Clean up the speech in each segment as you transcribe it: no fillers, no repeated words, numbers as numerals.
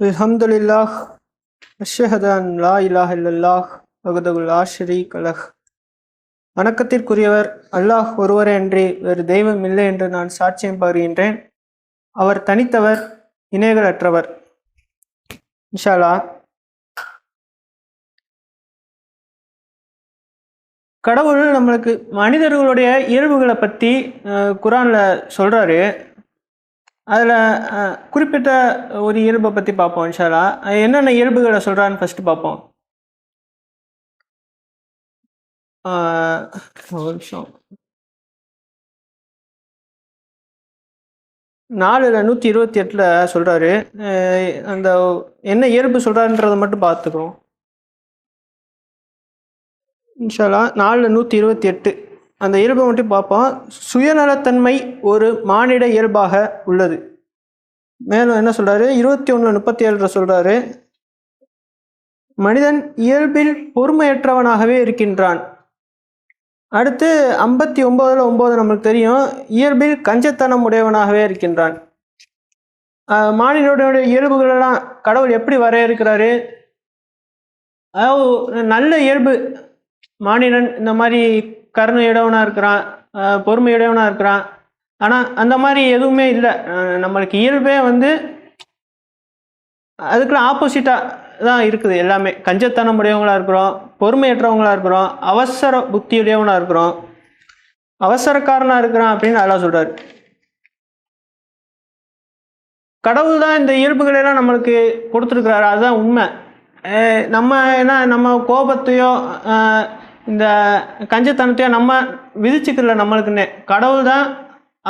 அல்ஹம்துலில்லாஹ் அஷ்ஹது அன் லா இலாஹ இல்லல்லாஹ் வஹ்தஹு லா ஷரீக லஹ். வணக்கத்திற்குரியவர் அல்லாஹ் ஒருவரே அன்றி வேறு தெய்வம் இல்லை என்று நான் சாட்சியம் பகர்கின்றேன். அவர் தனித்தவர், இணைகளற்றவர். இன்ஷா அல்லாஹ். கடவுள் நம்மளுக்கு மனிதர்களுடைய இயல்புகளை பற்றி குரானில் சொல்கிறாரு. அதில் குறிப்பிட்ட ஒரு இயல்பை பற்றி பார்ப்போம் இன்ஷா அல்லாஹ். என்னென்ன இயல்புகளை சொல்கிறான்னு ஃபஸ்ட்டு பார்ப்போம். ஒரு நிமிஷம். 4:128 சொல்கிறாரு. அந்த என்ன இயல்பு சொல்கிறாருன்றதை மட்டும் பார்த்துக்கிறோம் இன்ஷா அல்லாஹ். 4:128 அந்த இயல்பை மட்டும் பார்ப்போம். சுயநலத்தன்மை ஒரு மானிட இயல்பாக உள்ளது. மேலும் என்ன சொல்கிறாரு, 21:37 சொல்கிறாரு, மனிதன் இயல்பில் பொறுமையற்றவனாகவே இருக்கின்றான். அடுத்து 59:9 நம்மளுக்கு தெரியும், இயல்பில் கஞ்சத்தனம் உடையவனாகவே இருக்கின்றான். மானிடனுடைய இயல்புகளெல்லாம் கடவுள் எப்படி வரையறுக்கிறாரு? அதாவது நல்ல இயல்பு மானிடன் இந்த மாதிரி கருணையுடையவனாக இருக்கிறான், பொறுமையுடையவனாக இருக்கிறான். ஆனால் அந்த மாதிரி எதுவுமே இல்லை. நம்மளுக்கு இயல்பே அதுக்குள்ள ஆப்போசிட்டாக தான் இருக்குது. எல்லாமே கஞ்சத்தனம் உடையவங்களாக இருக்கிறோம், பொறுமையற்றவங்களாக இருக்கிறோம், அவசர புத்தியுடையவனாக இருக்கிறோம், அவசரக்காரனாக இருக்கிறான் அப்படின்னு அல்லாஹ் சொல்கிறார். கடவுள் தான் இந்த இயல்புகளெல்லாம் நம்மளுக்கு கொடுத்துருக்குறாரு, அதுதான் உண்மை. நம்ம கோபத்தையோ இந்த கஞ்சத்தனத்தையோ நம்ம விதிச்சுக்கல நம்மளுக்குன்னு. கடவுள் தான்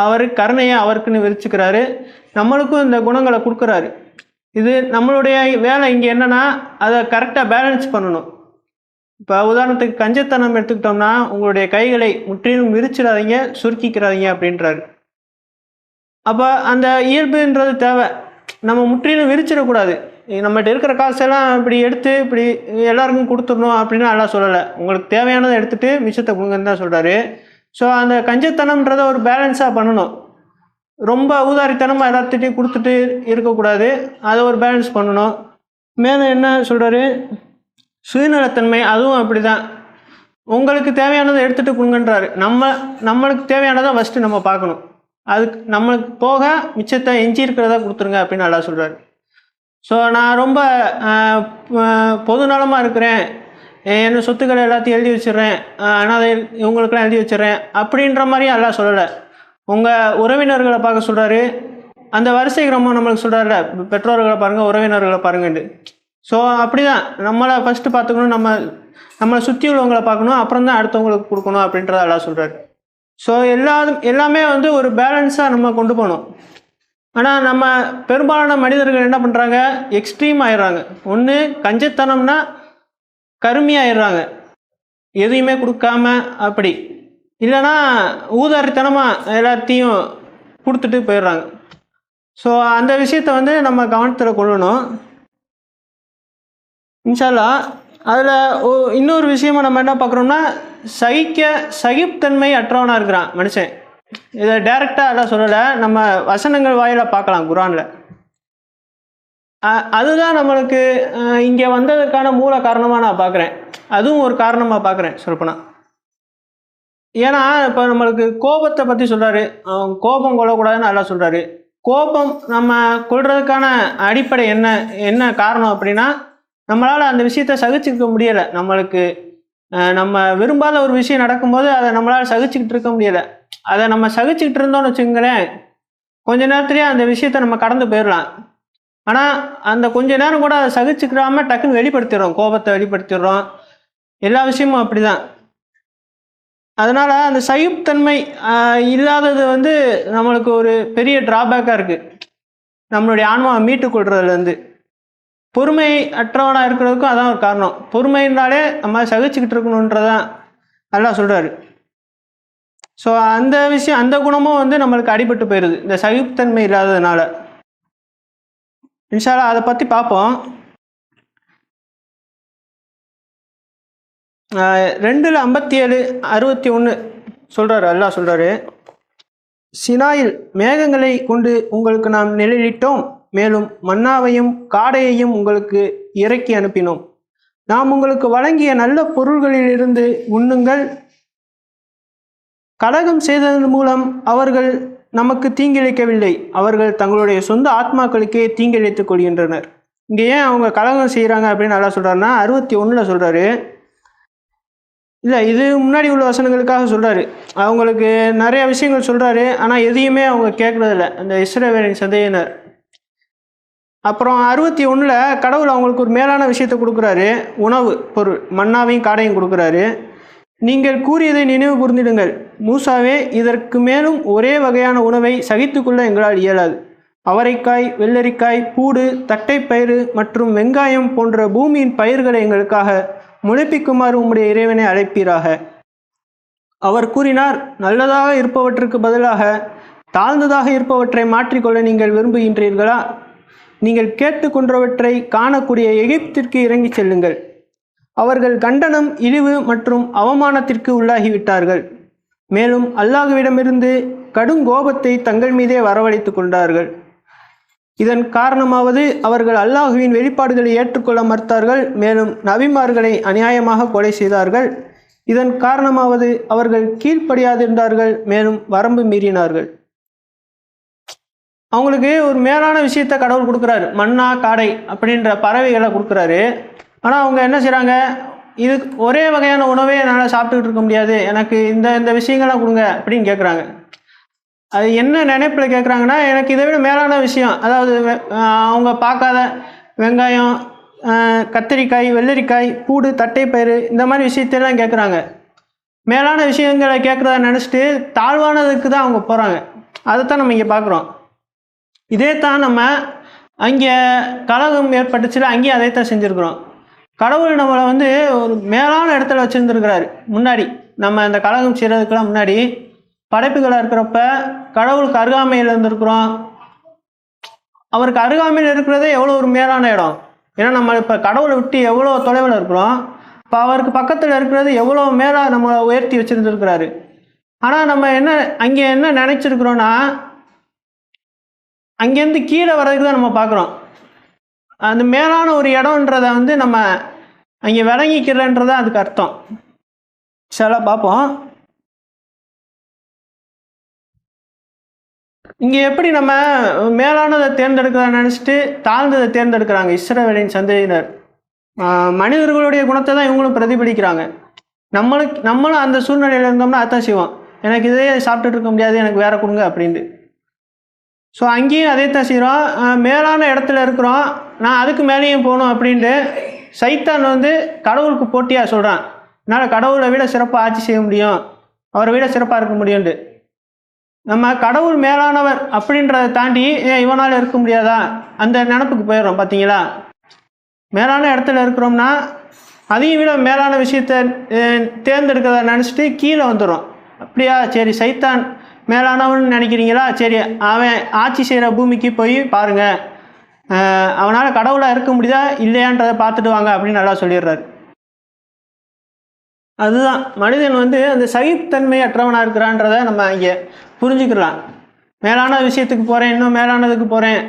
அவர் கருணையை அவருக்குன்னு விதிச்சுக்கிறாரு, நம்மளுக்கும் இந்த குணங்களை கொடுக்குறாரு. இது நம்மளுடைய வேலை இங்கே என்னென்னா அதை கரெக்டாக பேலன்ஸ் பண்ணணும். இப்போ உதாரணத்துக்கு கஞ்சத்தனம் எடுத்துக்கிட்டோம்னா, உங்களுடைய கைகளை முற்றிலும் விரிச்சிடாதீங்க, சுருக்கிக்கிறாதீங்க அப்படின்றாரு. அப்போ அந்த இயல்புன்றது தேவை. நம்ம முற்றிலும் விரிச்சிடக்கூடாது. நம்மகிட்ட இருக்கிற காசெல்லாம் இப்படி எடுத்து இப்படி எல்லாருக்கும் கொடுத்துடணும் அப்படின்னு எல்லாம் சொல்லலை. உங்களுக்கு தேவையானதை எடுத்துகிட்டு மிச்சத்தை கொடுங்கன்னு தான் சொல்கிறாரு. ஸோ அந்த கஞ்சத்தனம்ன்றதை ஒரு பேலன்ஸாக பண்ணணும். ரொம்ப ஊதாரித்தனமாக எல்லாத்திட்டையும் கொடுத்துட்டு இருக்கக்கூடாது, அதை ஒரு பேலன்ஸ் பண்ணணும். மேலும் என்ன சொல்கிறாரு, சுயநலத்தன்மை அதுவும் அப்படி தான். உங்களுக்கு தேவையானதை எடுத்துகிட்டு கொடுங்கன்றாரு. நம்மளுக்கு தேவையானதை ஃபஸ்ட்டு நம்ம பார்க்கணும். அதுக்கு நம்மளுக்கு போக மிச்சத்தை எஞ்சி இருக்கிறதா கொடுத்துருங்க அப்படின்னு நல்லா சொல்கிறாரு. ஸோ நான் ரொம்ப பொதுநலமாக இருக்கிறேன், என்ன சொத்துக்களை எல்லாத்தையும் எழுதி வச்சிடுறேன், அனாதை இவங்களுக்கெல்லாம் எழுதி வச்சிடுறேன் அப்படின்ற மாதிரியும் எல்லாம் சொல்லலை. உங்கள் உறவினர்களை பார்க்க சொல்கிறாரு. அந்த வரிசை கிரமம் நம்மளுக்கு சொல்கிறாருல, பெற்றோர்களை பாருங்கள், உறவினர்களை பாருங்கண்டு. ஸோ அப்படி தான் நம்மளை ஃபஸ்ட்டு பார்த்துக்கணும், நம்மளை சுற்றி உள்ளவங்களை பார்க்கணும், அப்புறம் தான் அடுத்தவங்களுக்கு கொடுக்கணும் அப்படின்றத எல்லாம் சொல்கிறாரு. ஸோ எல்லாமே ஒரு பேலன்ஸாக நம்ம கொண்டு போகணும். ஆனால் நம்ம பெரும்பாலான மனிதர்கள் என்ன பண்ணுறாங்க, எக்ஸ்ட்ரீம் ஆயிடுறாங்க. ஒன்று கஞ்சத்தனம்னா கருமையாயிடுறாங்க, எதையுமே கொடுக்காம. அப்படி இல்லைன்னா ஊதாரித்தனமாக எல்லாத்தையும் கொடுத்துட்டு போயிடுறாங்க. ஸோ அந்த விஷயத்தை நம்ம கவனத்தில் கொள்ளணும் இன்ஷா அல்லாஹ். அதில் இன்னொரு விஷயமா நம்ம என்ன பார்க்குறோம்னா, சகிப்புத்தன்மை அற்றவனாக இருக்கிறான் மனுஷன். இதை டைரெக்டாக எல்லாம் சொல்லலை, நம்ம வசனங்கள் வாயிலாக பார்க்கலாம் குரானில். அதுதான் நம்மளுக்கு இங்கே வந்ததுக்கான மூல காரணமாக நான் பார்க்குறேன். அதுவும் ஒரு காரணமாக பார்க்குறேன் சொல்லப்போனால். ஏன்னா இப்போ நம்மளுக்கு கோபத்தை பற்றி சொல்கிறாரு, கோபம் கொள்ளக்கூடாதுன்னு நல்லா சொல்கிறாரு. கோபம் நம்ம கொள்றதுக்கான அடிப்படை என்ன காரணம் அப்படின்னா, நம்மளால் அந்த விஷயத்தை சகிச்சுக்க முடியலை. நம்மளுக்கு நம்ம விரும்பாத ஒரு விஷயம் நடக்கும்போது அதை நம்மளால் சகிச்சுக்கிட்டு இருக்க முடியலை. அதை நம்ம சகிச்சுக்கிட்டு இருந்தோம்னு வச்சுங்களேன், கொஞ்ச நேரத்துலேயே அந்த விஷயத்தை நம்ம கடந்து போயிடலாம். ஆனால் அந்த கொஞ்ச நேரம் கூட அதை சகிச்சுக்கிறாமல் டக்குன்னு வெளிப்படுத்திடுறோம், கோபத்தை வெளிப்படுத்திடுறோம். எல்லா விஷயமும் அப்படி தான். அதனால் அந்த சகிப்புத்தன்மை இல்லாதது நம்மளுக்கு ஒரு பெரிய ட்ராபேக்காக இருக்குது. நம்மளுடைய ஆன்மாவை மீட்டுக்கொள்றதுலேருந்து பொறுமை அற்றவனாக இருக்கிறதுக்கும் அதான் ஒரு காரணம். பொறுமைனாலே நம்ம சகிச்சுக்கிட்டு இருக்கணுன்றதான் நல்லா சொல்கிறாரு. ஸோ அந்த விஷயம், அந்த குணமும் நம்மளுக்கு அடிபட்டு போயிடுது இந்த சகிப்புத்தன்மை இல்லாததுனால. இன்ஷா அல்லாஹ் அதை பற்றி பார்ப்போம். 2:57-61 சொல்கிறாரு, அல்லாஹ் சொல்கிறாரு, சினாயில் மேகங்களை கொண்டு உங்களுக்கு நாம் நிழலிட்டோம், மேலும் மன்னாவையும் காடையையும் உங்களுக்கு இறக்கி அனுப்பினோம். நாம் உங்களுக்கு வழங்கிய நல்ல பொருள்களிலிருந்து உண்ணுங்கள். கலகம் செய்ததன் மூலம் அவர்கள் நமக்கு தீங்கிழைக்கவில்லை, அவர்கள் தங்களுடைய சொந்த ஆத்மாக்களுக்கே தீங்கிழைத்துக் கொள்கின்றனர். இங்கே ஏன் அவங்க கலகம் செய்கிறாங்க அப்படின்னு நல்லா சொல்கிறாருன்னா 61 சொல்கிறாரு. இல்லை, இது முன்னாடி உள்ள வசனங்களுக்காக சொல்கிறாரு. அவங்களுக்கு நிறைய விஷயங்கள் சொல்கிறாரு, ஆனால் எதையுமே அவங்க கேட்குறதில்ல, அந்த இஸ்ரவேலின் சந்ததியினர். அப்புறம் 61 கடவுள் அவங்களுக்கு ஒரு மேலான விஷயத்தை கொடுக்குறாரு, உணவு பொருள், மன்னாவையும் காடையும் கொடுக்குறாரு. நீங்கள் கூறியதை நினைவு கூர்ந்திடுங்கள், மூசாவே, இதற்கு மேலும் ஒரே வகையான உணவை சகித்துக்கொள்ள எங்களால் இயலாது. அவரைக்காய், வெள்ளரிக்காய், பூடு, தட்டைப்பயிறு மற்றும் வெங்காயம் போன்ற பூமியின் பயிர்களை எங்களுக்காக முளைப்பிக்குமாறு உம்முடைய இறைவனை அழைப்பீராக. அவர் கூறினார், நல்லதாக இருப்பவற்றுக்கு பதிலாக தாழ்ந்ததாக இருப்பவற்றை மாற்றிக்கொள்ள நீங்கள் விரும்புகின்றீர்களா? நீங்கள் கேட்டுக்கொண்டவற்றை காணக்கூடிய எகிப்திற்கு இறங்கி செல்லுங்கள். அவர்கள் கண்டனம், இழிவு மற்றும் அவமானத்திற்கு உள்ளாகிவிட்டார்கள். மேலும் அல்லாஹ்விடமிருந்து கடும் கோபத்தை தங்கள் மீதே வரவழைத்து கொண்டார்கள். இதன் காரணமாவது அவர்கள் அல்லாஹுவின் வெளிப்பாடுகளை ஏற்றுக்கொள்ள மறுத்தார்கள், மேலும் நபிமார்களை அநியாயமாக கொலை செய்தார்கள். இதன் காரணமாவது அவர்கள் கீழ்ப்படியாதிருந்தார்கள், மேலும் வரம்பு மீறினார்கள். அவங்களுக்கு ஒரு மேலான விஷயத்தை கடவுள் கொடுக்குறாரு, மன்னா காடை அப்படின்ற பறவைகளை கொடுக்குறாரு. ஆனால் அவங்க என்ன செய்கிறாங்க, இது ஒரே வகையான உணவே என்னால் சாப்பிட்டுக்கிட்டு இருக்க முடியாது, எனக்கு இந்த இந்த விஷயங்கள்லாம் கொடுங்க அப்படின்னு கேட்குறாங்க. அது என்ன நினைப்பில் கேட்குறாங்கன்னா, எனக்கு இதை விட மேலான விஷயம், அதாவது அவங்க பார்க்காத வெங்காயம், கத்திரிக்காய், வெள்ளரிக்காய், பூடு, தட்டைப்பயிறு, இந்த மாதிரி விஷயத்தெல்லாம் கேட்குறாங்க. மேலான விஷயங்களை கேட்குறத நினச்சிட்டு தாழ்வானதுக்கு தான் அவங்க போகிறாங்க. அதைத்தான் நம்ம இங்கே பார்க்குறோம். இதே தான் நம்ம அங்கே கலகம் ஏற்பட்டுச்சுல, அங்கேயும் அதே தான் செஞ்சுருக்குறோம். கடவுள் நம்மளை வந்து ஒரு மேலான இடத்துல வச்சுருந்துருக்கிறாரு. முன்னாடி நம்ம அந்த கலகம் செய்கிறதுக்கெல்லாம் முன்னாடி படைப்புகளாக இருக்கிறப்ப கடவுளுக்கு அருகாமையில் இருந்திருக்கிறோம். அவருக்கு அருகாமையில் இருக்கிறதே எவ்வளோ ஒரு மேலான இடம். ஏன்னா நம்ம இப்போ கடவுளை விட்டு எவ்வளோ தொலைவில் இருக்கிறோம், இப்போ அவருக்கு பக்கத்தில் இருக்கிறது எவ்வளோ மேலாக நம்ம உயர்த்தி வச்சுருந்துருக்கிறாரு. ஆனால் நம்ம அங்கே என்ன நினச்சிருக்கிறோன்னா, அங்கேருந்து கீழே வர்றதுக்கு தான் நம்ம பார்க்குறோம். அந்த மேலான ஒரு இடம்ன்றதை வந்து நம்ம அங்கே விளங்கிக்கிறன்றதான் அதுக்கு அர்த்தம். சில பார்ப்போம். இங்கே எப்படி நம்ம மேலானதை தேர்ந்தெடுக்கிறத நினச்சிட்டு தாழ்ந்ததை தேர்ந்தெடுக்கிறாங்க இஸ்ரவேலின் சந்ததியினர். மனிதர்களுடைய குணத்தை தான் இவங்களும் பிரதிபலிக்கிறாங்க. நம்மளும் அந்த சூழ்நிலையில் இருந்தோம்னா அதான் செய்வோம், எனக்கு இதே சாப்பிட்டுட்டு இருக்க முடியாது, எனக்கு வேற கொடுங்க அப்படின்ட்டு. ஸோ அங்கேயும் அதே தான் செய்கிறோம். மேலான இடத்துல இருக்கிறோம், நான் அதுக்கு மேலேயும் போகணும் அப்படின்ட்டு சைத்தான் வந்து கடவுளுக்கு போட்டியாக சொல்கிறான், என்னால் கடவுளை விட சிறப்பாக ஆட்சி செய்ய முடியும், அவரை விட சிறப்பாக இருக்க முடியும்ட்டு. நம்ம கடவுள் மேலானவர் அப்படின்றத தாண்டி இவனால் இருக்க முடியாதா அந்த நினப்புக்கு போயிடுறோம். பார்த்தீங்களா, மேலான இடத்துல இருக்கிறோம்னா அதையும் விட மேலான விஷயத்தை தேர்ந்தெடுக்கிறத நினச்சிட்டு கீழே வந்துடும். அப்படியா, சரி சைத்தான் மேலானவன் நினைக்கிறீங்களா, சரி அவன் ஆட்சி செய்கிற பூமிக்கு போய் பாருங்கள், அவனால் கடவுளாக இருக்க முடியுதா இல்லையான்றதை பார்த்துட்டு வாங்க அப்படின்னு நல்லா சொல்லிடுறாரு. அதுதான் மனிதன் வந்து அந்த சகிப்புத்தன்மை அற்றவனாக இருக்கிறான்றதை நம்ம இங்கே புரிஞ்சுக்கலாம். மேலான விஷயத்துக்கு போகிறேன், இன்னும் மேலானதுக்கு போகிறேன்,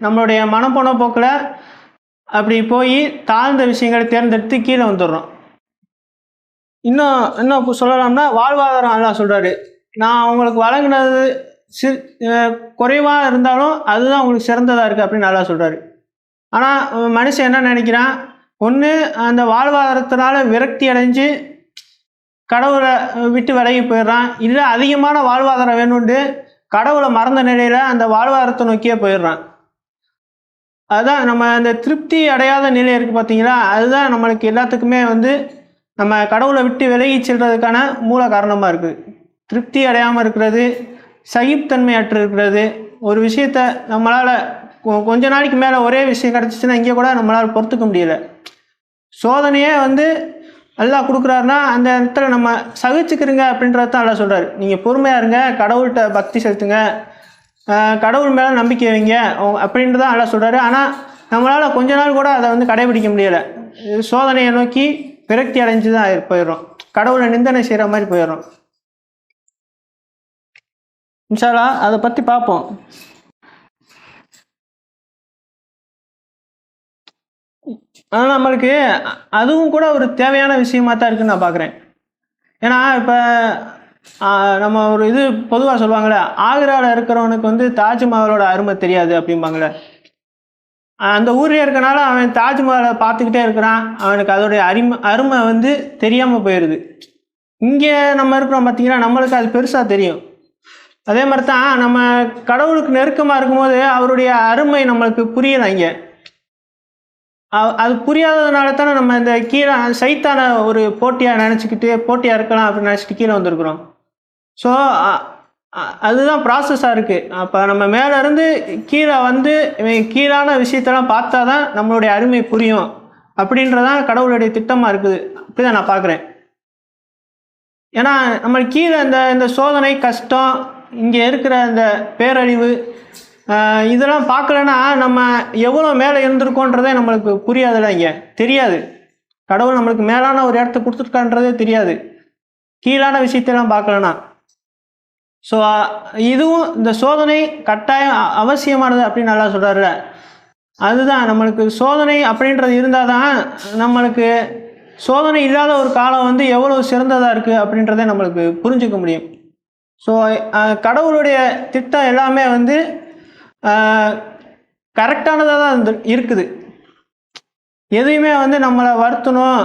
நம்மளுடைய மனப்போன போக்கில் அப்படி போய் தாழ்ந்த விஷயங்களை தேர்ந்தெடுத்து கீழே வந்துடுறோம். இன்னும் சொல்லலாம்னா வாழ்வாதாரம் எல்லாம் சொல்கிறாரு, நான் அவங்களுக்கு வழங்கினது குறைவாக இருந்தாலும் அதுதான் உங்களுக்கு சிறந்ததாக இருக்குது அப்படின்னு நல்லா சொல்கிறாரு. ஆனால் மனுஷன் என்ன நினைக்கிறான், ஒன்று அந்த வாழ்வாதாரத்தினால விரக்தி அடைஞ்சு கடவுளை விட்டு விலகி போயிடுறான், இல்லை அதிகமான வாழ்வாதாரம் வேணும்னு கடவுளை மறந்த நிலையில் அந்த வாழ்வாதாரத்தை நோக்கியே போயிடுறான். அதுதான் நம்ம அந்த திருப்தி அடையாத நிலை இருக்குது பார்த்தீங்களா, அதுதான் நம்மளுக்கு எல்லாத்துக்குமே வந்து நம்ம கடவுளை விட்டு விலகி செல்றதுக்கான மூல காரணமாக இருக்குது. திருப்தி அடையாமல் இருக்கிறது, சகிப்புத்தன்மை அற்று இருக்கிறது. ஒரு விஷயத்தை நம்மளால் கொஞ்ச நாளைக்கு மேலே ஒரே விஷயம் கிடச்சிச்சின்னா இங்கே கூட நம்மளால் பொறுத்துக்க முடியலை. சோதனையே வந்து அல்லாஹ் கொடுக்குறாருன்னா அந்த இடத்துல நம்ம சகிச்சுக்கிறீங்க அப்படின்றத தான் அல்லாஹ் சொல்கிறார். நீங்கள் பொறுமையாக இருங்க, கடவுள்கிட்ட பக்தி செலுத்துங்க, கடவுள் மேலே நம்பிக்கை வைங்க அப்படின்றதான் அல்லாஹ் சொல்கிறாரு. ஆனால் நம்மளால் கொஞ்ச நாள் கூட அதை வந்து கடைபிடிக்க முடியலை. சோதனையை நோக்கி விரக்தி அடைஞ்சு தான் போயிடுறோம், கடவுளை நிந்தனை செய்கிற மாதிரி போயிடுறோம். இன்ஷா அல்லாஹ் அதை பற்றி பார்ப்போம். ஆனால் நம்மளுக்கு அதுவும் கூட ஒரு தேவையான விஷயமா தான் இருக்குன்னு நான் பார்க்குறேன். ஏன்னா இப்போ நம்ம ஒரு இது பொதுவாக சொல்லுவாங்களே, ஆக்ராவில் இருக்கிறவனுக்கு வந்து தாஜ்மஹாலோட அருமை தெரியாது அப்படிம்பாங்களே. அந்த ஊர்லேயே இருக்கனால அவன் தாஜ்மஹாலை பார்த்துக்கிட்டே இருக்கிறான், அவனுக்கு அதோடைய அருமை வந்து தெரியாமல் போயிடுது. இங்கே நம்ம இருக்கிறோம் பார்த்தீங்கன்னா, நம்மளுக்கு அது பெருசாக தெரியும். அதே மாதிரி தான் நம்ம கடவுளுக்கு நெருக்கமாக இருக்கும்போது அவருடைய அருமை நம்மளுக்கு புரியலை. இங்கே அது புரியாததுனால தானே நம்ம இந்த கீழே சைத்தான ஒரு போட்டியாக நினச்சிக்கிட்டு போட்டியாக இருக்கலாம் அப்படின்னு நினச்சிட்டு கீழே வந்திருக்கிறோம். ஸோ அதுதான் ப்ராசஸாக இருக்குது. அப்போ நம்ம மேலே இருந்து கீழே வந்து கீழான விஷயத்தெல்லாம் பார்த்தா தான் நம்மளுடைய அருமை புரியும் அப்படின்றதான் கடவுளுடைய திட்டமாக இருக்குது. அப்படி தான் நான் பார்க்குறேன். ஏன்னா நம்ம கீழே இந்த சோதனை கஷ்டம், இங்கே இருக்கிற இந்த பேரழிவு இதெல்லாம் பார்க்கலன்னா நம்ம எவ்வளோ மேலே இருந்திருக்கோன்றதே நம்மளுக்கு புரியாதுல்ல. இங்கே தெரியாது, கடவுள் நம்மளுக்கு மேலான ஒரு இடத்த கொடுத்துருக்கான்றதே தெரியாது கீழான விஷயத்தெல்லாம் பார்க்கலன்னா. ஸோ இதுவும் இந்த சோதனை கட்டாயம் அவசியமானது அப்படின்னு நல்லா சொல்கிறாருல. அதுதான் நம்மளுக்கு சோதனை அப்படின்றது இருந்தால் தான் நம்மளுக்கு சோதனை இல்லாத ஒரு காலம் வந்து எவ்வளோ சிறந்ததாக இருக்குது அப்படின்றத நம்மளுக்கு புரிஞ்சுக்க முடியும். ஸோ கடவுளுடைய திட்டம் எல்லாமே வந்து கரெக்டானதாக தான் இருக்குது. எதையுமே வந்து நம்மளை வருத்தணும்,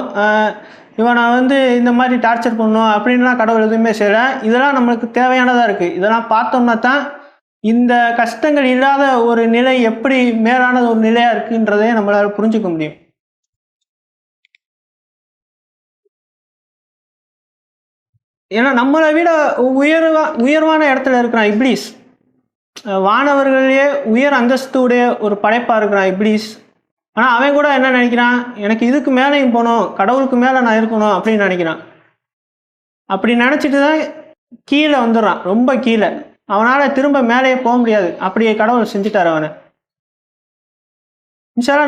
இவனை வந்து இந்த மாதிரி டார்ச்சர் பண்ணணும் அப்படின்லாம் கடவுள் எதுவுமே செய்யலை. இதெல்லாம் நம்மளுக்கு தேவையானதாக இருக்குது. இதெல்லாம் பார்த்தோம்னா தான் இந்த கஷ்டங்கள் இல்லாத ஒரு நிலை எப்படி மேலானது ஒரு நிலையாக இருக்குன்றதை நம்மளால் புரிஞ்சுக்க முடியும். ஏன்னா நம்மளை விட உயர்வான இடத்துல இருக்கிறான் இப்லீஸ். வானவர்களே உயர் அந்தஸ்துடைய ஒரு படைப்பாக இருக்கிறான் இப்லீஸ். ஆனால் அவன் கூட என்ன நினைக்கிறான், எனக்கு இதுக்கு மேலேயும் போகணும், கடவுளுக்கு மேலே நான் இருக்கணும் அப்படின்னு நினைக்கிறான். அப்படி நினச்சிட்டு தான் கீழே வந்துடுறான், ரொம்ப கீழே. அவனால் திரும்ப மேலேயே போக முடியாது, அப்படியே கடவுள் செஞ்சுட்டார் அவனை. இன்ஷால்லா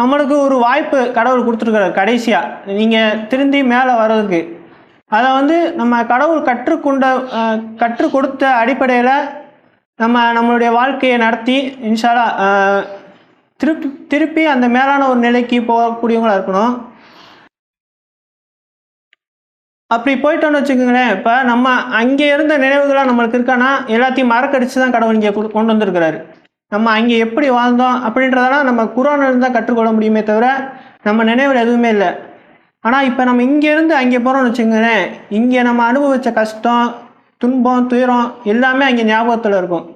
நம்மளுக்கு ஒரு வாய்ப்பு கடவுள் கொடுத்துருக்காரு கடைசியாக, நீங்கள் திரும்பி மேலே வர்றதுக்கு. அதை வந்து நம்ம கடவுள் கற்றுக் கொடுத்த அடிப்படையில் நம்மளுடைய வாழ்க்கையை நடத்தி இன்ஷால்லா திருப்பி அந்த மேலான ஒரு நிலைக்கு போகக்கூடியவங்களா இருக்கணும். அப்படி போயிட்டோன்னு வச்சுக்கோங்களேன், இப்போ நம்ம அங்கே இருந்த நினைவுகளாக நம்மளுக்கு இருக்கான்னா எல்லாத்தையும் மறக்கடிச்சு தான் கடவுள் இங்கே கொண்டு வந்திருக்கிறாரு. நம்ம அங்கே எப்படி வாழ்ந்தோம் அப்படின்றதெல்லாம் நம்ம குர்ஆன்ல இருந்தால் கற்றுக்கொள்ள முடியுமே தவிர நம்ம நினைவில் எதுவுமே இல்லை. ஆனால் இப்போ நம்ம இங்கேருந்து அங்கே போகிறோம்னு வச்சுக்கோங்களேன், இங்கே நம்ம அனுபவித்த கஷ்டம், துன்பம், துயரம் எல்லாமே அங்கே ஞாபகத்தில் இருக்கும்.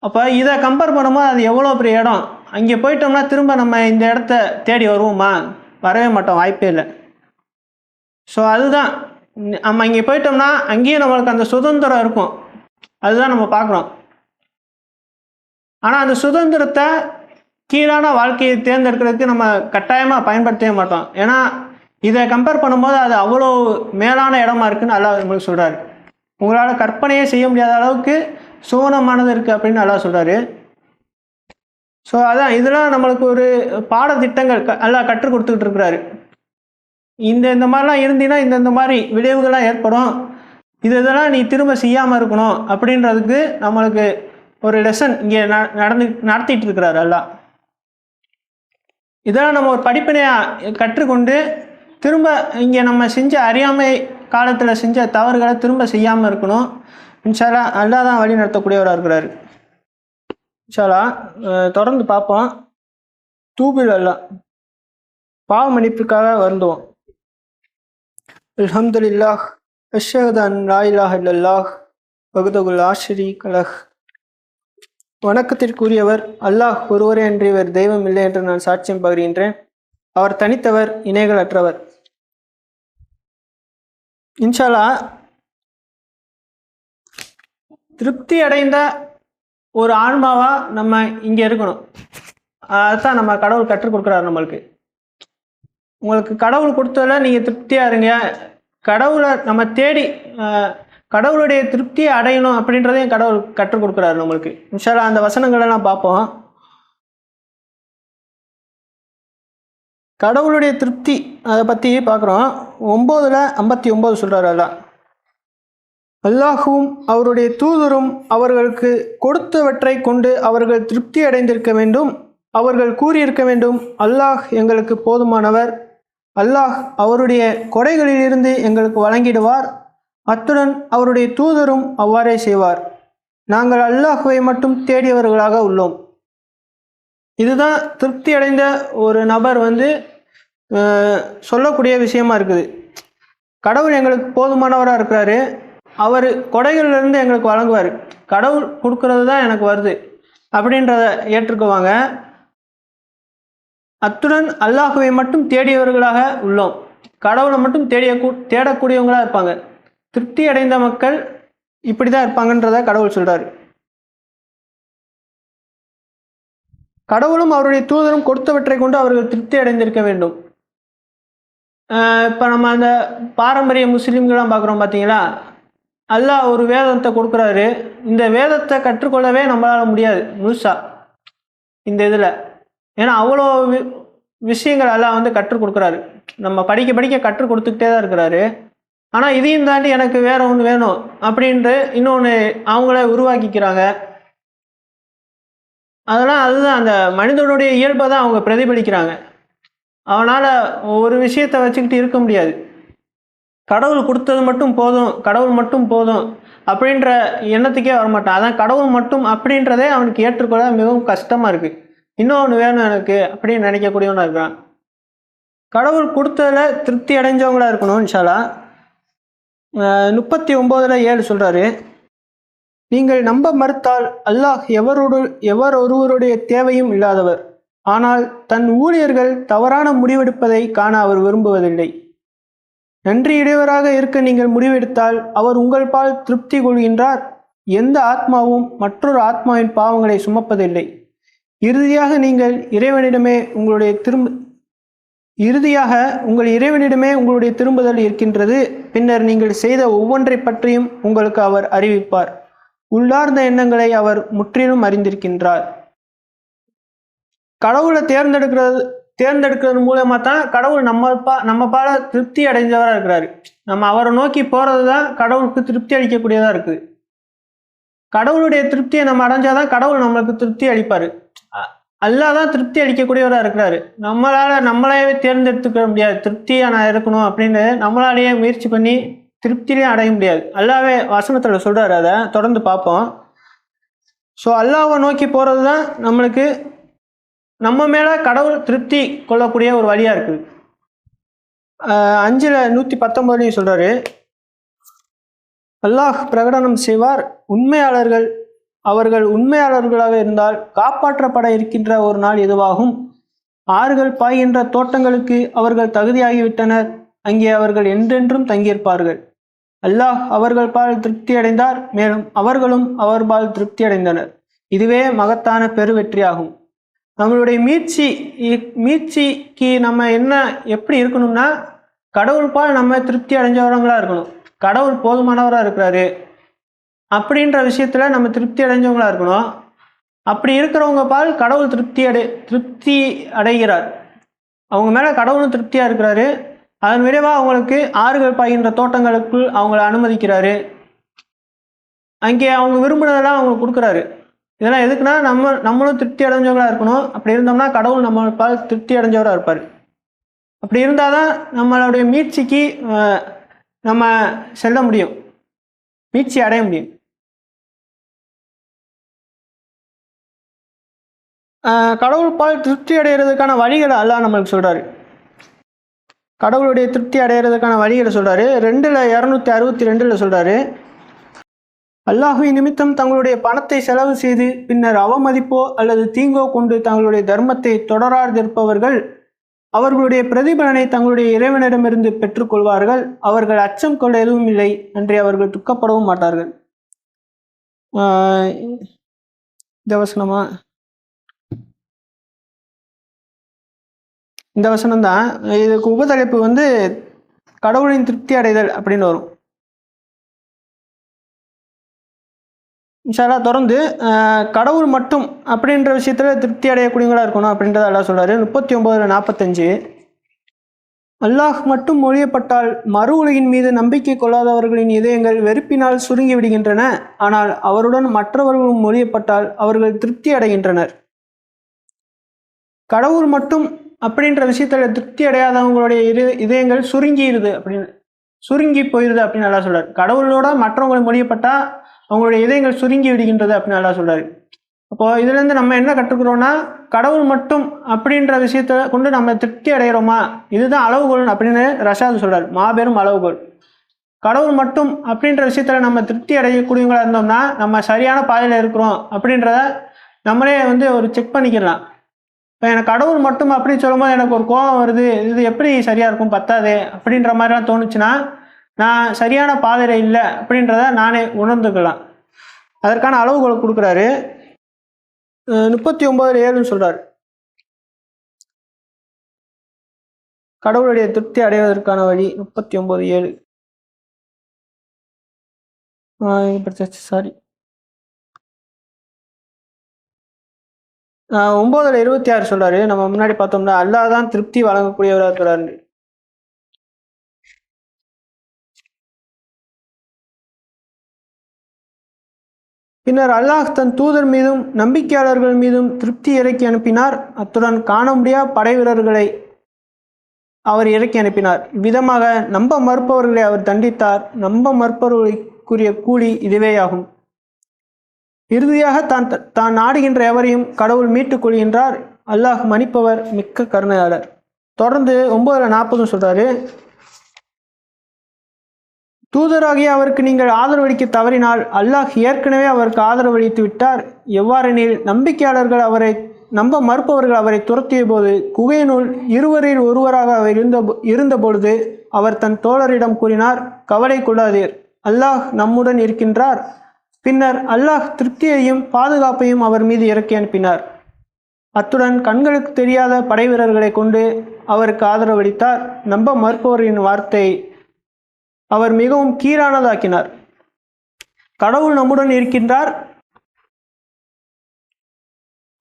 அப்போ இதை கம்பேர் பண்ணும்போது அது எவ்வளோ பெரிய இடம். அங்கே போயிட்டோம்னா திரும்ப நம்ம இந்த இடத்த தேடி வருவோமா? வரவே மாட்டோம், வாய்ப்பே இல்லை. ஸோ அதுதான் நம்ம இங்கே போயிட்டோம்னா அங்கேயும் நம்மளுக்கு அந்த சுதந்திரம் இருக்கும், அதுதான் நம்ம பார்க்குறோம். ஆனால் அந்த சுதந்திரத்தை கீழான வாழ்க்கையை தேர்ந்தெடுக்கிறதுக்கு நம்ம கட்டாயமாக பயன்படுத்தவே மாட்டோம். ஏன்னா இதை கம்பேர் பண்ணும்போது அது அவ்வளோ மேலான இடமா இருக்குன்னு அல்லாஹ் நம்மளுக்கு சொல்கிறாரு. உங்களால் கற்பனையே செய்ய முடியாத அளவுக்கு சுவனமானது இருக்குது அப்படின்னு அல்லாஹ் சொல்கிறாரு. ஸோ அதான் இதெல்லாம் நம்மளுக்கு ஒரு பாடத்திட்டங்கள் அல்லாஹ் கற்றுக் கொடுத்துக்கிட்டு இருக்கிறாரு. இந்த மாதிரிலாம் இருந்தீங்கன்னா இந்த மாதிரி விளைவுகள்லாம் ஏற்படும், இதெல்லாம் நீ திரும்ப செய்யாமல் இருக்கணும் அப்படின்றதுக்கு நம்மளுக்கு ஒரு லெசன் இங்கே நடத்திட்டு இருக்கிறாரு அல்லாஹ். இதெல்லாம் நம்ம ஒரு படிப்பினையாக கற்றுக்கொண்டு திரும்ப இங்கே நம்ம செஞ்ச அறியாமை காலத்தில் செஞ்ச தவறுகளை திரும்ப செய்யாமல் இருக்கணும். இன்ஷா அல்லாஹ் அல்லாஹ் தான் வழி நடத்தக்கூடியவராக இருக்கிறாரு. இன்ஷா அல்லாஹ் தொடர்ந்து பார்ப்போம். தூபில் அல்லாஹ் பாவ மன்னிப்புக்காக வருந்துவோம். அல்ஹம்துலில்லாஹ் அஷ்ஹது அன் லா இலாஹ இல்லல்லாஹ் வஹ்தஹு லா ஷரீக லஹ். வணக்கத்திற்குரியவர் அல்லாஹ் ஒருவரே அன்றி வேறு தெய்வம் இல்லை என்று நான் சாட்சியம் பகர்கின்றேன். அவர் தனித்தவர், இணைகள் அற்றவர். இன்ஷா அல்லாஹ் திருப்தி அடைந்த ஒரு ஆன்மாவா நம்ம இங்கே இருக்கணும். அதுதான் நம்ம கடவுள் கற்றுக் கொடுக்குறாரு நம்மளுக்கு. உங்களுக்கு கடவுள் கொடுத்ததில் நீங்கள் திருப்தியாக இருங்க. கடவுளை நம்ம தேடி கடவுளுடைய திருப்தியை அடையணும் அப்படின்றதையும் கடவுள் கற்றுக் கொடுக்குறாரு நம்மளுக்கு. இன்ஷா அல்லாஹ் அந்த வசனங்களெல்லாம் பார்ப்போம். கடவுளுடைய திருப்தி அதை பற்றி பார்க்குறோம். 9:59 சொல்கிறார் அல்லாஹ், அல்லாஹுவும் அவருடைய தூதரும் அவர்களுக்கு கொடுத்தவற்றை கொண்டு அவர்கள் திருப்தி அடைந்திருக்க வேண்டும். அவர்கள் கூறியிருக்க வேண்டும், அல்லாஹ் எங்களுக்கு போதுமானவர், அல்லாஹ் அவருடைய கொடைகளிலிருந்து எங்களுக்கு வழங்கிடுவார், அத்துடன் அவருடைய தூதரும் அவ்வாறே செய்வார், நாங்கள் அல்லாஹ்வை மட்டும் தேடியவர்களாக உள்ளோம். இதுதான் திருப்தி அடைந்த ஒரு நபர் சொல்லக்கூடிய விஷயமா இருக்குது. கடவுள் எங்களுக்கு போதுமானவராக இருக்கிறாரு, அவர் கொடைகளிலிருந்து எங்களுக்கு வழங்குவார், கடவுள் கொடுக்கறது தான் எனக்கு வருது அப்படின்றத ஏற்றுக்குவாங்க. அத்துடன் அல்லாஹ்வை மட்டும் தேடியவர்களாக உள்ளோம், கடவுளை மட்டும் தேடக்கூடியவங்களாக இருப்பாங்க. திருப்தி அடைந்த மக்கள் இப்படி தான் இருப்பாங்கன்றத கடவுள் சொல்கிறார். கடவுளும் அவருடைய தூதரும் கொடுத்தவற்றை கொண்டு அவர்கள் திருப்தி அடைந்திருக்க வேண்டும். இப்போ நம்ம அந்த பாரம்பரிய முஸ்லீம்கள்லாம் பார்க்குறோம் பார்த்தீங்களா, அல்லாஹ் ஒரு வேதத்தை கொடுக்குறாரு, இந்த வேதத்தை கற்றுக்கொள்ளவே நம்மளால் முடியாது முழுசா இந்த இதில். ஏன்னா அவ்வளோ விஷயங்கள் அல்லாஹ் கற்றுக் கொடுக்குறாரு, நம்ம படிக்க படிக்க கற்றுக் கொடுத்துக்கிட்டே தான் இருக்கிறாரு. ஆனால் இதையும் தாண்டி எனக்கு வேற ஒன்று வேணும் அப்படின்ட்டு இன்னொன்று அவங்களே உருவாக்கிக்கிறாங்க. அதெல்லாம் அதுதான் அந்த மனிதனுடைய இயல்பை தான் அவங்க பிரதிபலிக்கிறாங்க. அவனால் ஒரு விஷயத்தை வச்சுக்கிட்டு இருக்க முடியாது. கடவுள் கொடுத்தது மட்டும் போதும், கடவுள் மட்டும் போதும் அப்படின்ற எண்ணத்துக்கே வரமாட்டான். அதான் கடவுள் மட்டும் அப்படின்றதே அவனுக்கு ஏற்றுக்கொள்ள மிகவும் கஷ்டமாக இருக்குது. இன்னொன்று வேணும் எனக்கு அப்படின்னு நினைக்கக்கூடியவனா இருக்கிறான். கடவுள் கொடுத்ததில் திருப்தி அடைஞ்சவங்களா இருக்கணும். இன்ஷா அல்லாஹ் 39:7 சொல்கிறாரு, நீங்கள் நம்ப மறுத்தால் அல்லாஹ் எவரொருவருடைய தேவையும் இல்லாதவர், ஆனால் தன் ஊழியர்கள் தவறான முடிவெடுப்பதை காண அவர் விரும்புவதில்லை. நன்றியுடையவராக இருக்க நீங்கள் முடிவெடுத்தால் அவர் உங்கள் பால் திருப்தி கொள்கின்றார். எந்த ஆத்மாவும் மற்றொரு ஆத்மாவின் பாவங்களை சுமப்பதில்லை. இறுதியாக உங்கள் இறைவனிடமே உங்களுடைய திரும்புதல் இருக்கின்றது. பின்னர் நீங்கள் செய்த ஒவ்வொன்றை பற்றியும் உங்களுக்கு அவர் அறிவிப்பார். உள்ளார்ந்த எண்ணங்களை அவர் முற்றிலும் அறிந்திருக்கின்றார். கடவுளை தேர்ந்தெடுக்கிறது மூலமா தான் கடவுள் நம்ம பால திருப்தி அடைஞ்சவராக இருக்கிறாரு. நம்ம அவரை நோக்கி போறது தான் கடவுளுக்கு திருப்தி அளிக்கக்கூடியதா இருக்குது. கடவுளுடைய திருப்தியை நம்ம அடைஞ்சாதான் கடவுள் நம்மளுக்கு திருப்தி அளிப்பாரு. அல்லாஹ் தான் திருப்தி அளிக்கக்கூடியவராக இருக்கிறாரு. நம்மளே தேர்ந்தெடுத்துக்க முடியாது. திருப்தியா நான் இருக்கணும் அப்படின்னு நம்மளாலேயே முயற்சி பண்ணி திருப்தியிலையும் அடைய முடியாது. அல்லாவே வசனத்தில் சொல்றாரு, அதை தொடர்ந்து பார்ப்போம். ஸோ அல்லாஹ்வை நோக்கி போறது தான் நம்மளுக்கு நம்ம மேலே கடவுள் திருப்தி கொள்ளக்கூடிய ஒரு வழியாக இருக்குது. 5:119 சொல்கிறாரு, அல்லாஹ் பிரகடனம் செய்வார், அவர்கள் உண்மையாளர்களாக இருந்தால் காப்பாற்றப்பட இருக்கின்ற ஒரு நாள் எதுவாகும். ஆறுகள் பாய்கின்ற தோட்டங்களுக்கு அவர்கள் தகுதியாகிவிட்டனர், அங்கே அவர்கள் என்றென்றும் தங்கியிருப்பார்கள். அல்லாஹ் அவர்கள் பால் திருப்தி அடைந்தார், மேலும் அவர்களும் அவர் பால் திருப்தி அடைந்தனர். இதுவே மகத்தான பெருவெற்றியாகும். நம்மளுடைய மீட்சிக்கு நம்ம எப்படி இருக்கணும்னா, கடவுள் பால் நம்ம திருப்தி அடைஞ்சவங்களா இருக்கணும். கடவுள் போதுமானவராக இருக்கிறாரு அப்படின்ற விஷயத்துல நம்ம திருப்தி அடைஞ்சவங்களா இருக்கணும். அப்படி இருக்கிறவங்க பால் கடவுள் திருப்தி அடைகிறார். அவங்க மேல கடவுளும் திருப்தியா இருக்கிறாரு. அதன் விரைவாக அவங்களுக்கு ஆறுகள் பாய்கின்ற தோட்டங்களுக்குள் அவங்களை அனுமதிக்கிறாரு. அங்கே அவங்க விரும்பினதெல்லாம் அவங்களுக்கு கொடுக்குறாரு. இதெல்லாம் எதுக்குன்னா நம்மளும் திருப்தி அடைஞ்சவங்களா இருக்கணும். அப்படி இருந்தோம்னா கடவுள் நம்ம பால் திருப்தி அடைஞ்சவராக இருப்பார். அப்படி இருந்தால் தான் நம்மளுடைய மீட்சிக்கு நம்ம செல்ல முடியும், மீட்சி அடைய முடியும். கடவுள் பால் திருப்தி அடைகிறதுக்கான வழிகளை அல்லாஹ் நம்மளுக்கு சொல்கிறாரு. கடவுளுடைய திருப்தி அடைகிறதுக்கான வழிகளை சொல்கிறாரு. 2:262 சொல்கிறாரு, அல்லாஹ்வின் நிமித்தம் தங்களுடைய பணத்தை செலவு செய்து பின்னர் அவமதிப்போ அல்லது தீங்கோ கொண்டு தங்களுடைய தர்மத்தை தொடராதிருப்பவர்கள் அவர்களுடைய பிரதிபலனை தங்களுடைய இறைவனிடமிருந்து பெற்றுக்கொள்வார்கள். அவர்கள் அச்சம் கொள்ள எதுவும் இல்லை, அன்றே அவர்கள் துக்கப்படவும் மாட்டார்கள். இந்த வசனம் தான். இதுக்கு உபதலைப்பு கடவுளின் திருப்தி அடைதல் அப்படின்னு வரும். இன்ஷா அல்லாஹ் தொடர்ந்து கடவுள் மட்டும் அப்படின்ற விஷயத்தில் திருப்தி அடையக்கூடியவங்களா இருக்கணும் அப்படின்றத அல்லாஹ் சொல்கிறாரு. 39:45 அல்லாஹ் மட்டும் மொழியப்பட்டால் மறு உலகின் மீது நம்பிக்கை கொள்ளாதவர்களின் இதயங்கள் வெறுப்பினால் சுருங்கி விடுகின்றன. ஆனால் அவருடன் மற்றவர்களும் மொழியப்பட்டால் அவர்கள் திருப்தி அடைகின்றனர். கடவுள் மட்டும் அப்படின்ற விஷயத்தில் திருப்தி அடையாதவங்களுடைய இதயங்கள் சுருங்கிடுது அப்படின்னு, சுருங்கி போயிடுது அப்படின்னு நல்லா சொல்கிறார். கடவுளோட மற்றவங்களை மொழியப்பட்டால் அவங்களுடைய இதயங்கள் சுருங்கி விடுகின்றது அப்படின்னு நல்லா சொல்கிறார். அப்போது இதுலேருந்து நம்ம என்ன கற்றுக்கிறோன்னா, கடவுள் மட்டும் அப்படின்ற விஷயத்தை கொண்டு நம்ம திருப்தி அடைகிறோமா, இதுதான் அளவுகோல் அப்படின்னு ரஷாது சொல்கிறார். மாபெரும் அளவுகோல். கடவுள் மட்டும் அப்படின்ற விஷயத்தில் நம்ம திருப்தி அடையக்கூடியவங்களாக இருந்தோம்னா நம்ம சரியான பாதையில் இருக்கிறோம் அப்படின்றத நம்மளே ஒரு செக் பண்ணிக்கலாம். இப்போ எனக்கு கடவுள் மட்டும் அப்படின்னு சொல்லும்போது எனக்கு ஒரு கோபம் வருது, இது எப்படி சரியாக இருக்கும், பத்தாது அப்படின்ற மாதிரிலாம் தோணுச்சுன்னா நான் சரியான பாதையில் இல்லை அப்படின்றத நானே உணர்ந்துக்கலாம். அதற்கான அளவுகோல் கொடுக்குறாரு. 39:7 சொல்கிறார். கடவுளுடைய திருப்தி அடைவதற்கான வழி 39:7. சாரி 9:26 சொல்றாரு. நம்ம முன்னாடி பார்த்தோம்னா அல்லாஹ் தான் திருப்தி வழங்கக்கூடியவராக இருக்கிறாரு. பின்னர் அல்லாஹ் தன் தூதர் மீதும் நம்பிக்கையாளர்கள் மீதும் திருப்தி இறக்கி அனுப்பினார். அத்துடன் காண முடியா படை வீரர்களை அவர் இறக்கி அனுப்பினார். இவ்விதமாக நம்ப மறுப்பவர்களை அவர் தண்டித்தார். நம்ப மறுப்பவர்களுக்குரிய கூலி இதுவேயாகும். இறுதியாக தான் நாடுகின்ற எவரையும் கடவுள் மீட்டுக் கொள்கின்றார். அல்லாஹ் மன்னிப்பவர் மிக்க கருணையாளர். தொடர்ந்து 9:40 சொல்றாரு. தூதராகிய அவருக்கு நீங்கள் ஆதரவளிக்க தவறினால் அல்லாஹ் ஏற்கனவே அவருக்கு ஆதரவளித்து விட்டார். எவ்வாறெனில் நம்பிக்கையாளர்கள் அவரை நம்ப மறுப்பவர்கள் அவரை துரத்திய போது குகையினுள் இருவரில் ஒருவராக அவர் இருந்த பொழுது அவர் தன் தோழரிடம் கூறினார், கவலை கொள்ளாதீர், அல்லாஹ் நம்முடன் இருக்கின்றார். பின்னர் அல்லாஹ் திருப்தியையும் பாதுகாப்பையும் அவர் மீது இறக்கி அனுப்பினார். அத்துடன் கண்களுக்கு தெரியாத படை வீரர்களை கொண்டு அவருக்கு ஆதரவளித்தார். நம்ப மறுப்பவரின் வார்த்தை அவர் மிகவும் கீழானதாக்கினார். கடவுள் நம்முடன் இருக்கின்றார்,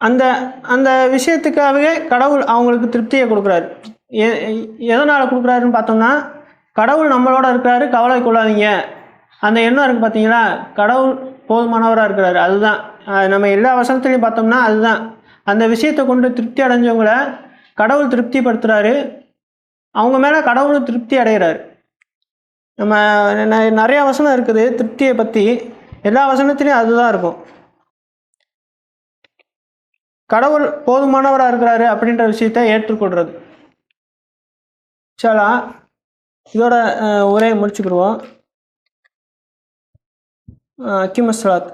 அந்த அந்த விஷயத்துக்காகவே கடவுள் அவங்களுக்கு திருப்தியை கொடுக்குறாரு. எதனால் கொடுக்குறாருன்னு பார்த்தோம்னா, கடவுள் நம்மளோட இருக்கிறாரு, கவலை கொள்ளாதீங்க, அந்த எண்ணம் இருக்குது பார்த்தீங்களா, கடவுள் போதுமானவராக இருக்கிறாரு. அதுதான் நம்ம எல்லா வசனத்துலையும் பார்த்தோம்னா அதுதான். அந்த விஷயத்தை கொண்டு திருப்தி அடைஞ்சவங்கள கடவுள் திருப்திப்படுத்துகிறாரு, அவங்க மேலே கடவுளும் திருப்தி அடைகிறாரு. நம்ம நிறையா வசனம் இருக்குது திருப்தியை பற்றி, எல்லா வசனத்துலேயும் அதுதான் இருக்கும். கடவுள் போதுமானவராக இருக்கிறாரு அப்படின்ற விஷயத்தை ஏற்றுக்கொள்கிறது. சலா இதோட உரையை முடிச்சுக்கிடுவோம். அக்கிமஸ்லாத்.